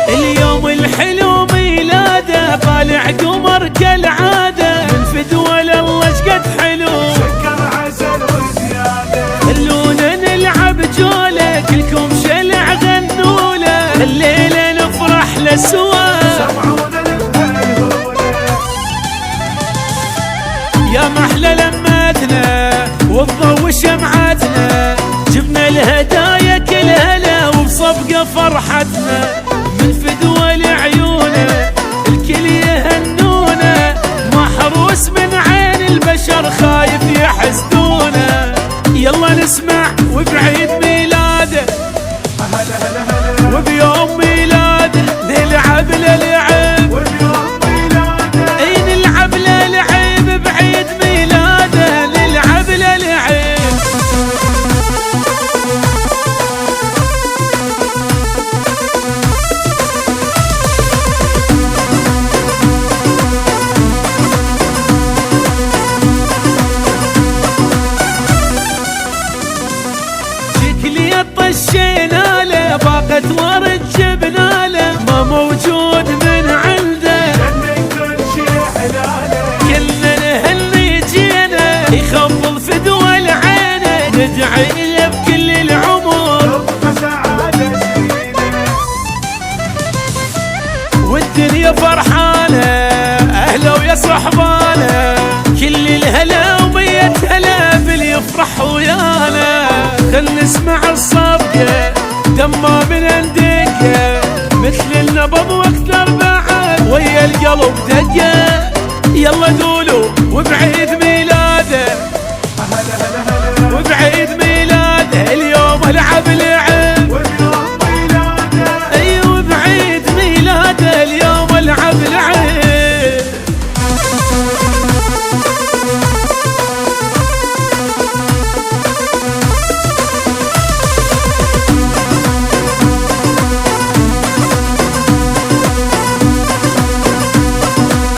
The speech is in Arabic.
اليوم الحلو ميلاده طالع قمر كالعاده، من فدوى لله شقد حلو سكر عسل وزياده. خلونا نلعب جوله كلكم شلع غنوله، الليله نفرح لسوا سمعونا للهيهوله. يا محلى لمتنا والضو شمعتنا، جبنا الهدايا كلها له وبصفقه فرحتنا، من فدوى لعيونه الكل يهنونا، محروس من عين البشر خايف يحسدونا. يلا نسمع وبعيد ميلاده هلا هلا هلا وبيوم ميلاده نلعب للعب، واليوم ميلاده. اي نلعب للعب بعيد ميلاده نلعب للعب. شكلي طشينا له باقة ورد جبنا له، ما موجود من عنده جنن كل شي حلاله. كلنا نهني جينا يخفض فدوى العينه، ندعي له بكل العمر ربها سعاده سنينه. والدنيا فرحانه اهلا ويا صحبانه، كل الهلا ومية هلا باليفرح ويانا. خل نسمع الصفقه دمه من اندقه، مثل النبض واكثر بعد ويا القلب دقه. يلا قولوا وبعيد